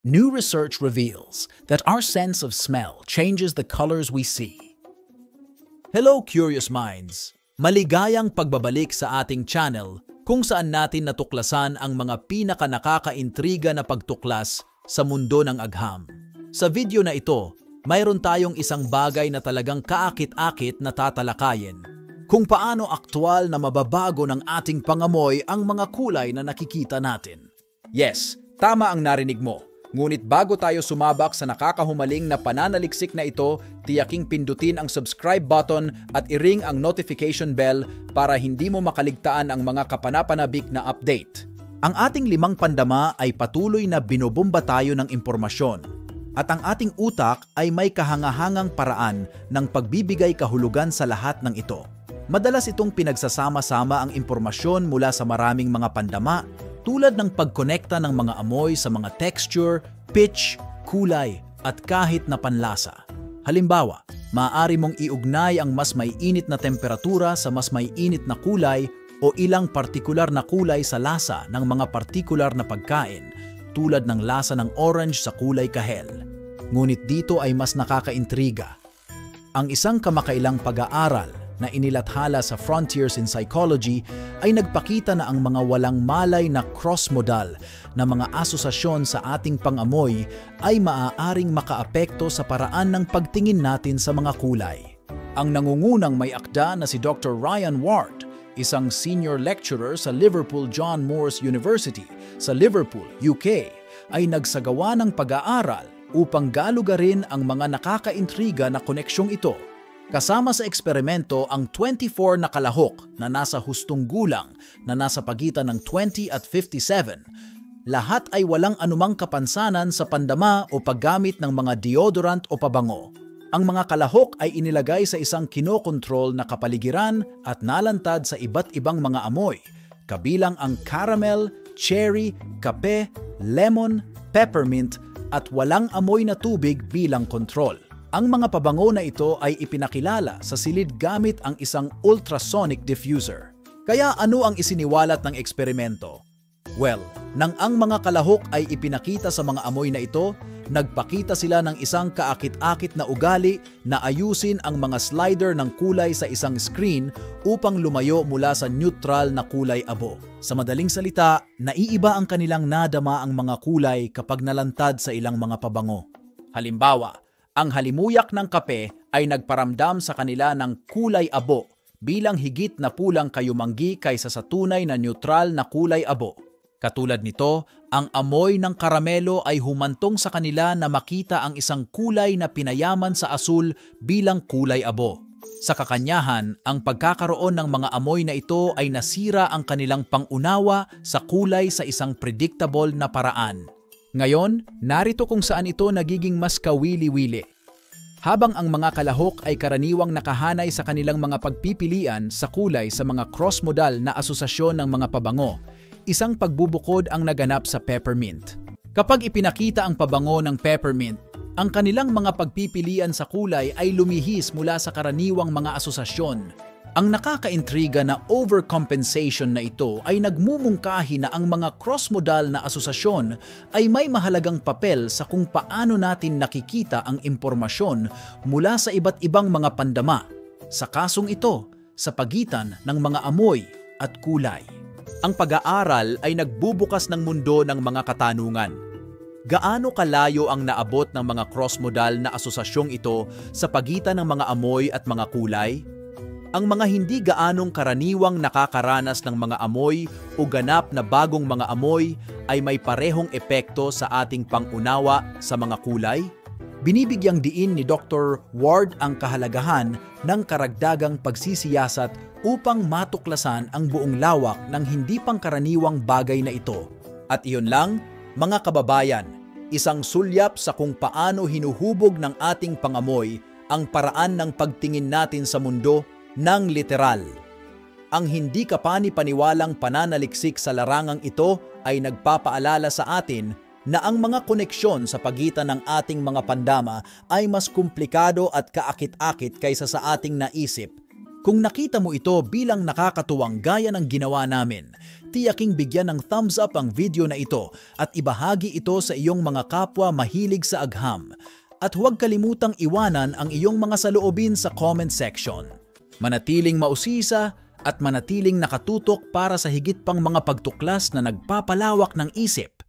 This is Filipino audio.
New research reveals that our sense of smell changes the colors we see. Hello, curious minds! Maligayang pagbabalik sa ating channel kung saan natin natuklasan ang mga pinaka-nakakaintriga na pagtuklas sa mundo ng agham. Sa video na ito, mayroon tayong isang bagay na talagang kaakit-akit na tatalakayin. Kung paano aktwal na mababago ng ating pangamoy ang mga kulay na nakikita natin. Yes, tama ang narinig mo. Ngunit bago tayo sumabak sa nakakahumaling na pananaliksik na ito, tiyaking pindutin ang subscribe button at i-ring ang notification bell para hindi mo makaligtaan ang mga kapanapanabik na update. Ang ating 5 pandama ay patuloy na binobomba tayo ng impormasyon. At ang ating utak ay may kahangahangang paraan ng pagbibigay kahulugan sa lahat ng ito. Madalas itong pinagsasama-sama ang impormasyon mula sa maraming mga pandama tulad ng pagkonekta ng mga amoy sa mga texture, pitch, kulay at kahit na panlasa. Halimbawa, maaari mong iugnay ang mas maiinit na temperatura sa mas maiinit na kulay o ilang partikular na kulay sa lasa ng mga partikular na pagkain tulad ng lasa ng orange sa kulay kahel. Ngunit dito ay mas nakakaintriga. Ang isang kamakailang pag-aaral na inilathala sa Frontiers in Psychology ay nagpakita na ang mga walang malay na cross-modal na mga asosasyon sa ating pangamoy ay maaaring makaapekto sa paraan ng pagtingin natin sa mga kulay. Ang nangungunang may akda na si Dr. Ryan Ward, isang senior lecturer sa Liverpool John Moores University sa Liverpool, UK, ay nagsagawa ng pag-aaral upang galugarin ang mga nakakaintriga na koneksyong ito. Kasama sa eksperimento ang 24 na kalahok na nasa hustong gulang na nasa pagitan ng 20 at 57. Lahat ay walang anumang kapansanan sa pandama o paggamit ng mga deodorant o pabango. Ang mga kalahok ay inilagay sa isang kinokontrol na kapaligiran at nalantad sa iba't ibang mga amoy, kabilang ang caramel, cherry, kape, lemon, peppermint at walang amoy na tubig bilang kontrol. Ang mga pabango na ito ay ipinakilala sa silid gamit ang isang ultrasonic diffuser. Kaya ano ang isiniwalat ng eksperimento? Well, nang ang mga kalahok ay ipinakita sa mga amoy na ito, nagpakita sila ng isang kaakit-akit na ugali na ayusin ang mga slider ng kulay sa isang screen upang lumayo mula sa neutral na kulay abo. Sa madaling salita, naiiba ang kanilang nadama ang mga kulay kapag nalantad sa ilang mga pabango. Halimbawa, ang halimuyak ng kape ay nagparamdam sa kanila ng kulay abo bilang higit na pulang kayumanggi kaysa sa tunay na neutral na kulay abo. Katulad nito, ang amoy ng karamelo ay humantong sa kanila na makita ang isang kulay na pinayaman sa asul bilang kulay abo. Sa kakanyahan, ang pagkakaroon ng mga amoy na ito ay nasira ang kanilang pangunawa sa kulay sa isang predictable na paraan. Ngayon, narito kung saan ito nagiging mas kawili-wili. Habang ang mga kalahok ay karaniwang nakahanay sa kanilang mga pagpipilian sa kulay sa mga cross-modal na asosasyon ng mga pabango, isang pagbubukod ang naganap sa peppermint. Kapag ipinakita ang pabango ng peppermint, ang kanilang mga pagpipilian sa kulay ay lumihis mula sa karaniwang mga asosasyon. Ang nakakaintriga na overcompensation na ito ay nagmumungkahi na ang mga cross-modal na asosasyon ay may mahalagang papel sa kung paano natin nakikita ang impormasyon mula sa iba't ibang mga pandama. Sa kasong ito, sa pagitan ng mga amoy at kulay. Ang pag-aaral ay nagbubukas ng mundo ng mga katanungan. Gaano kalayo ang naabot ng mga cross-modal na asosasyong ito sa pagitan ng mga amoy at mga kulay? Ang mga hindi gaanong karaniwang nakakaranas ng mga amoy o ganap na bagong mga amoy ay may parehong epekto sa ating pangunawa sa mga kulay? Binibigyang diin ni Dr. Ward ang kahalagahan ng karagdagang pagsisiyasat upang matuklasan ang buong lawak ng hindi pangkaraniwang bagay na ito. At iyon lang, mga kababayan, isang sulyap sa kung paano hinuhubog ng ating pangamoy ang paraan ng pagtingin natin sa mundo ng literal. Ang hindi kapani-paniwalang pananaliksik sa larangang ito ay nagpapaalala sa atin na ang mga koneksyon sa pagitan ng ating mga pandama ay mas komplikado at kaakit-akit kaysa sa ating naisip. Kung nakita mo ito bilang nakakatuwang gaya ng ginawa namin, tiyaking bigyan ng thumbs up ang video na ito at ibahagi ito sa iyong mga kapwa mahilig sa agham. At huwag kalimutang iwanan ang iyong mga saloobin sa comment section. Manatiling mausisa at manatiling nakatutok para sa higit pang mga pagtuklas na nagpapalawak ng isip